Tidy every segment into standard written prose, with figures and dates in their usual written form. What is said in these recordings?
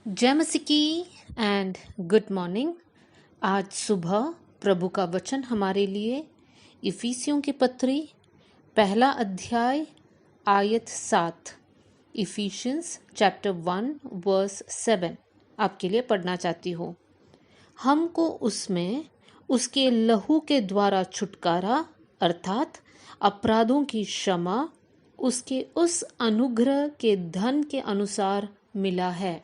जय मसीह की एंड गुड मॉर्निंग। आज सुबह प्रभु का वचन हमारे लिए इफिसियों की पत्री पहला अध्याय आयत 7 इफिशियंस चैप्टर 1 वर्स 7 आपके लिए पढ़ना चाहती हूँ। हमको उसमें उसके लहू के द्वारा छुटकारा अर्थात अपराधों की क्षमा उसके उस अनुग्रह के धन के अनुसार मिला है।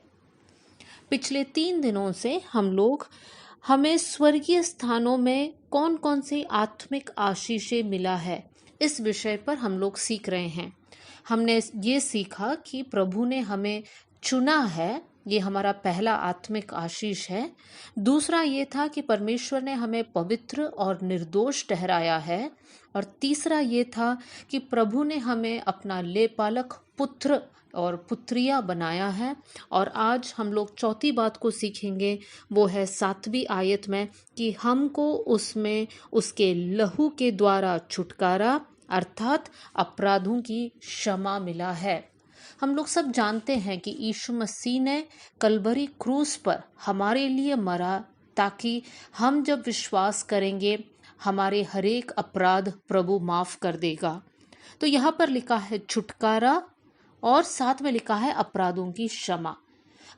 पिछले 3 दिनों से हमें स्वर्गीय स्थानों में कौन कौन सी आत्मिक आशीषें मिला है, इस विषय पर हम लोग सीख रहे हैं। हमने ये सीखा कि प्रभु ने हमें चुना है, ये हमारा पहला आत्मिक आशीष है। दूसरा ये था कि परमेश्वर ने हमें पवित्र और निर्दोष ठहराया है। और तीसरा ये था कि प्रभु ने हमें अपना लेपालक पुत्र और पुत्रिया बनाया है। और आज हम लोग चौथी बात को सीखेंगे, वो है 7वीं आयत में कि हमको उसमें उसके लहू के द्वारा छुटकारा अर्थात अपराधों की क्षमा मिला है। हम लोग सब जानते हैं कि यीशु मसीह ने कलवरी क्रूस पर हमारे लिए मरा, ताकि हम जब विश्वास करेंगे हमारे हरेक अपराध प्रभु माफ कर देगा। तो यहाँ पर लिखा है छुटकारा और साथ में लिखा है अपराधों की क्षमा।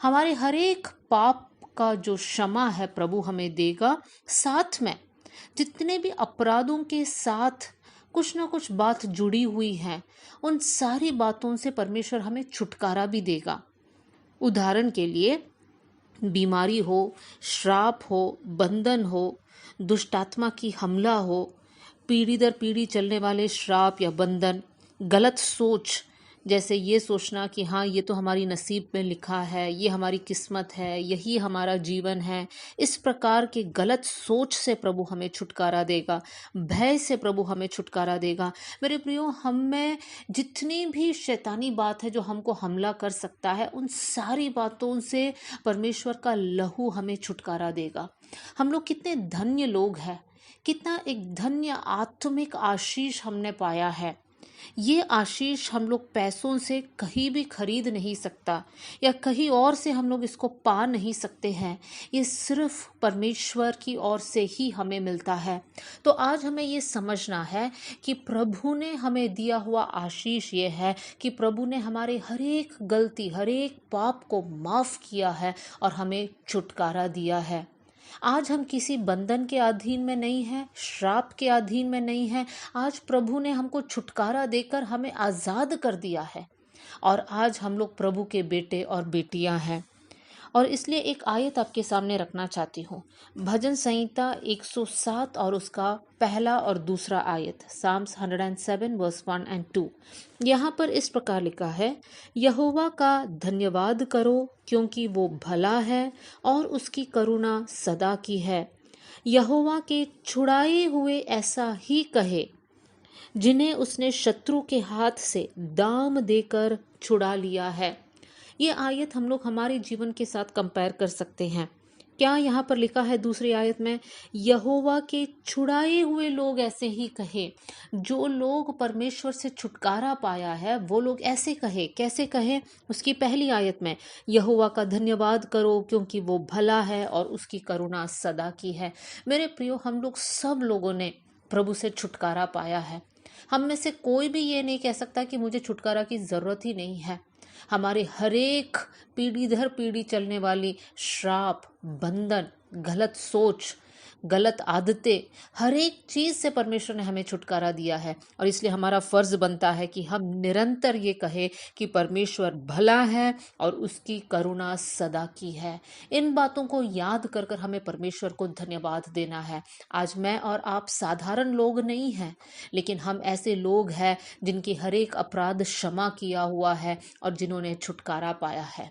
हमारे हरेक पाप का जो क्षमा है प्रभु हमें देगा। साथ में जितने भी अपराधों के साथ कुछ ना कुछ बात जुड़ी हुई है, उन सारी बातों से परमेश्वर हमें छुटकारा भी देगा। उदाहरण के लिए बीमारी हो, श्राप हो, बंधन हो, दुष्टात्मा की हमला हो, पीढ़ी दर पीढ़ी चलने वाले श्राप या बंधन, गलत सोच, जैसे ये सोचना कि हाँ ये तो हमारी नसीब में लिखा है, ये हमारी किस्मत है, यही हमारा जीवन है। इस प्रकार के गलत सोच से प्रभु हमें छुटकारा देगा, भय से प्रभु हमें छुटकारा देगा। मेरे प्रियो, हम में जितनी भी शैतानी बात है जो हमको हमला कर सकता है, उन सारी बातों से परमेश्वर का लहू हमें छुटकारा देगा। हम लोग कितने धन्य लोग हैं, कितना एक धन्य आत्मिक आशीष हमने पाया है। ये आशीष हम लोग पैसों से कहीं भी खरीद नहीं सकता, या कहीं और से हम लोग इसको पा नहीं सकते हैं। ये सिर्फ परमेश्वर की ओर से ही हमें मिलता है। तो आज हमें ये समझना है कि प्रभु ने हमें दिया हुआ आशीष ये है कि प्रभु ने हमारे हर एक गलती, हर एक पाप को माफ किया है और हमें छुटकारा दिया है। आज हम किसी बंधन के अधीन में नहीं हैं, श्राप के अधीन में नहीं हैं। आज प्रभु ने हमको छुटकारा देकर हमें आज़ाद कर दिया है और आज हम लोग प्रभु के बेटे और बेटियां हैं। और इसलिए एक आयत आपके सामने रखना चाहती हूँ, भजन संहिता 107 और उसका पहला और दूसरा आयत, साम्स 107 वर्स 1 एंड 2। यहाँ पर इस प्रकार लिखा है, यहोवा का धन्यवाद करो क्योंकि वो भला है और उसकी करुणा सदा की है। यहोवा के छुड़ाए हुए ऐसा ही कहे, जिन्हें उसने शत्रु के हाथ से दाम देकर छुड़ा लिया है। ये आयत हम लोग हमारे जीवन के साथ कंपेयर कर सकते हैं। क्या यहाँ पर लिखा है दूसरी आयत में, यहोवा के छुड़ाए हुए लोग ऐसे ही कहे। जो लोग परमेश्वर से छुटकारा पाया है वो लोग ऐसे कहे। कैसे कहे? उसकी पहली आयत में, यहोवा का धन्यवाद करो क्योंकि वो भला है और उसकी करुणा सदा की है। मेरे प्रियो, हम लोग सब लोगों ने प्रभु से छुटकारा पाया है। हम में से कोई भी ये नहीं कह सकता कि मुझे छुटकारा की ज़रूरत ही नहीं है। हमारे हरेक पीढ़ी दर पीढ़ी चलने वाली श्राप, बंधन, गलत सोच, गलत आदतें, हर एक चीज से परमेश्वर ने हमें छुटकारा दिया है। और इसलिए हमारा फर्ज बनता है कि हम निरंतर ये कहें कि परमेश्वर भला है और उसकी करुणा सदा की है। इन बातों को याद कर कर हमें परमेश्वर को धन्यवाद देना है। आज मैं और आप साधारण लोग नहीं हैं, लेकिन हम ऐसे लोग हैं जिनकी हर एक अपराध क्षमा किया हुआ है और जिन्होंने छुटकारा पाया है।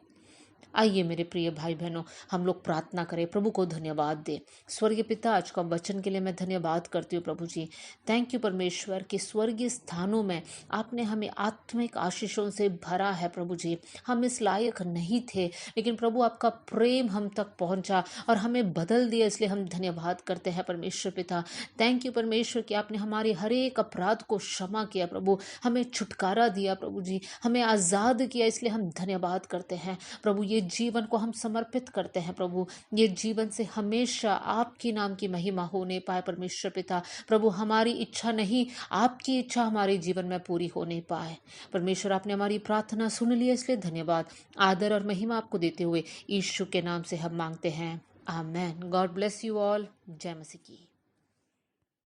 आइए मेरे प्रिय भाई बहनों, हम लोग प्रार्थना करें, प्रभु को धन्यवाद दें। स्वर्गीय पिता, आज का वचन के लिए मैं धन्यवाद करती हूँ प्रभु जी। थैंक यू परमेश्वर कि स्वर्गीय स्थानों में आपने हमें आत्मिक आशीषों से भरा है प्रभु जी। हम इस लायक नहीं थे, लेकिन प्रभु आपका प्रेम हम तक पहुँचा और हमें बदल दिया, इसलिए हम धन्यवाद करते हैं परमेश्वर पिता। थैंक यू परमेश्वर कि आपने हमारे हर एक अपराध को क्षमा किया प्रभु, हमें छुटकारा दिया प्रभु जी, हमें आज़ाद किया, इसलिए हम धन्यवाद करते हैं प्रभु। ये जीवन को हम समर्पित करते हैं प्रभु। ये जीवन से हमेशा आपकी नाम की महिमा होने पाए परमेश्वर पिता। प्रभु हमारी इच्छा नहीं, आपकी इच्छा हमारे जीवन में पूरी होने पाए। परमेश्वर आपने हमारी प्रार्थना सुन ली, इसलिए धन्यवाद। आदर और महिमा आपको देते हुए यीशु के नाम से हम मांगते हैं, आमेन। God bless you all. जय मसीह की।